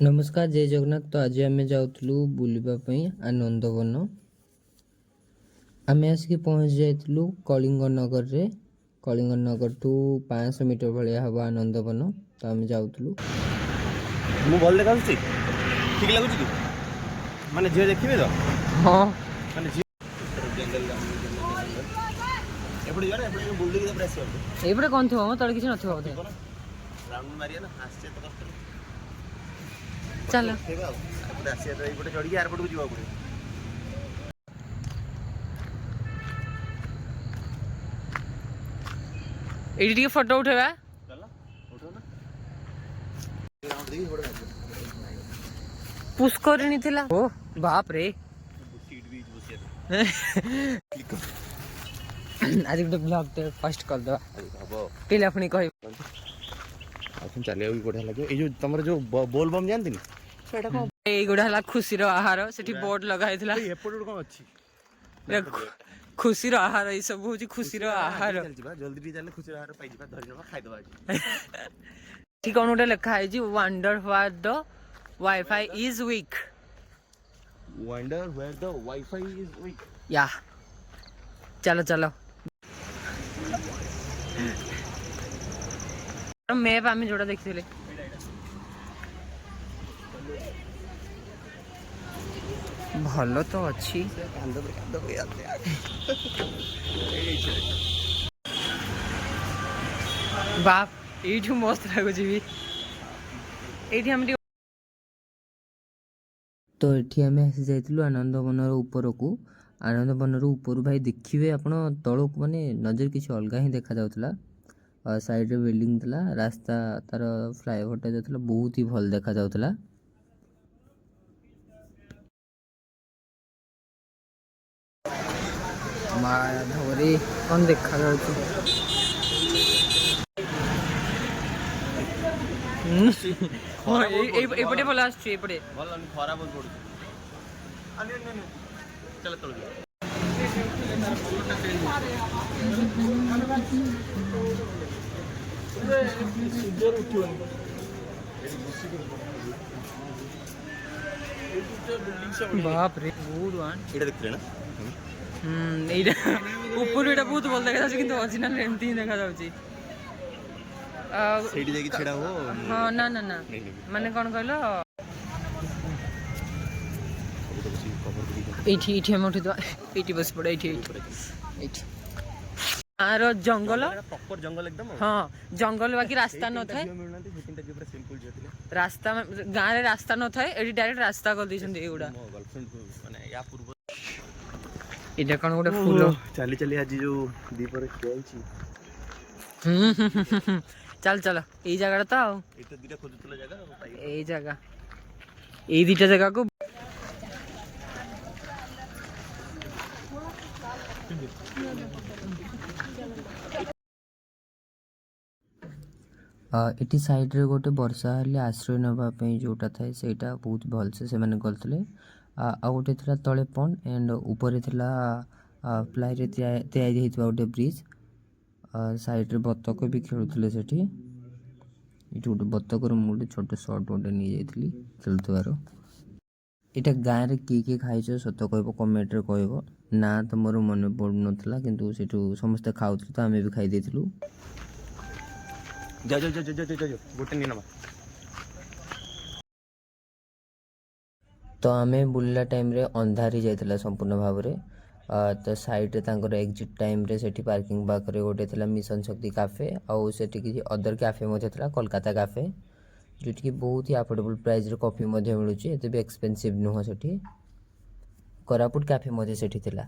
नमस्कार जय जगन्नाथ। तो आज आम जाऊँ बुलापी आनंदवन आम आसिक पहुँच जाइलु कलिंग नगर रे। कलिंग नगर टू 500 मीटर भाया हम आनंदवन। तो आम जाऊँ भल देखा ठीक लगुच कि माने झील देखिए तो हाँ माने झील एपटे जाना एपटे बुल्डी के प्रेस कर एपटे कौन थो तले किसी नथियो बोधे राउंड मारिया ना हास्य तो कष्ट चल एपटे आसिया तो एपटे चढ़ी एयरपोर्ट को जीवा पड़े एडी टिके फोटो उठेबा चल उठो ना राउंड देखि बड़ पुष्करिणी थिला ओ बाप रे सीट बीच बसिया क्लिक आज गोटे ब्लॉग ते पोस्ट कर दो हबो पिला फुनी कहि आखिन चले भी बढ़िया लगे ए जो तमर जो बोल बम जानती नी सेटा को ए गुडा हला खुशी रो आहार सेठी बोर्ड लगा हेतला एपट कोन अछि खुशी रो आहार ई सब होची खुशी रो आहार जल्दी भी चले खुशी आहार पाई जिबा धरि न खाइ दबा ठीक कोन उठे लिखा है जी wonder what the wifi is weak wonder where the wifi is weak या चलो चलो मैप आम जोड़ा देखी भल तो अच्छी बाप ये मस्त लगुच भी ये तो ये आम आसी जाइलु आनंदवन ऊपर को आनंदवन ऊपर भाई देखिए आप तल को माने नजर किसी अलग ही देखा जाउथला साइड रे बिल्डिंग थला रास्ता तार फ्लाईओवर जो थला बहुत ही भल देखा जाउथला माधवरी कौन देखा जाउछ एपटे भल आछे एपटे भल खरा बहुत पड़ू अने ने चल तळ बाप रे गुड वन एटा देखले ना एटा ऊपर एटा बहुत भल देखा जाउछ किंतु ओरिजिनल एमती ही देखा जाउछ सेठी जाके छेड़ा हो हां ना ना ना माने कोन कहलो एठी एठी हम उठी तो एठी बस पड़े एठी एठी आरो जंगल प्रॉपर जंगल एकदम हां जंगल बाकी रास्ता न थाए रास्ता गाँव रे रास्ता न थाए एठी डायरेक्ट रास्ता कर दै छथि एगुडा गर्लफ्रेंड माने या पूर्व एटा कोन गोटे फूल चली चली आज जो दीपर खेल छी चल चलो ए जगह तो आउ एटा दिटा खोजुतला जगह ए जगह ए दिटा जगह को इटी साइड रे गोटे वर्षा हेले आश्रय नबा पई जोटा थाए सेटा बहुत भल से माने करथले आ गोटे थिला तळे पन एंड ऊपर थिला प्लाई रे तैयारी हेतबा गोटे ब्रिज साइड रे बतक भी खेलुथले सेठी इटी गोटे बतकर मुडे छोटे शॉट गोटे नि जाइथली खेलुथबारो इटा गाँ रे के खाइछो सत कहबो कमेंट रे कहबो ना तो मोर मन पड़ नथला किंतु सेठू समस्त खाउथले तो आमे भी खाइ देथिलु जा जा जा जा जा जा गोटे नि नबा तो आमे बुल्ला टाइम रे अंधारी जाइतला संपूर्ण भाव रे तो साइड रे तांकर एग्जिट टाइम रे सेठी पार्किंग बाकरे गोटे थिला मिशन शक्ति कैफे आउ सेठी कि अदर कैफे मध्ये थिला कोलकाता कैफे जोटी कि बहुत ही अफोर्डेबल प्राइस रे कॉफी मध्ये मिलुची एते भी एक्सपेंसिव नुह सेठी कोरापुट कैफे मध्ये सेठी थिला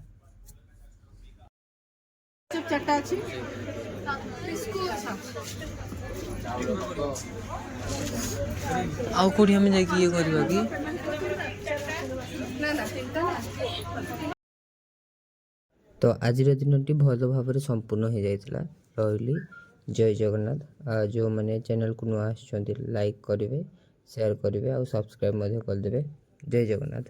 सब चट्टा अछि आउ कोठी हम जाई कि ये करबा कि ना ना चिंता ना तो आज दिन भल भाव संपूर्ण हो जाता रही जय जगन्नाथ जो मैंने चैनल को नुआ लाइक करेंगे शेयर करेंगे और सब्सक्राइब करदे जय जगन्नाथ।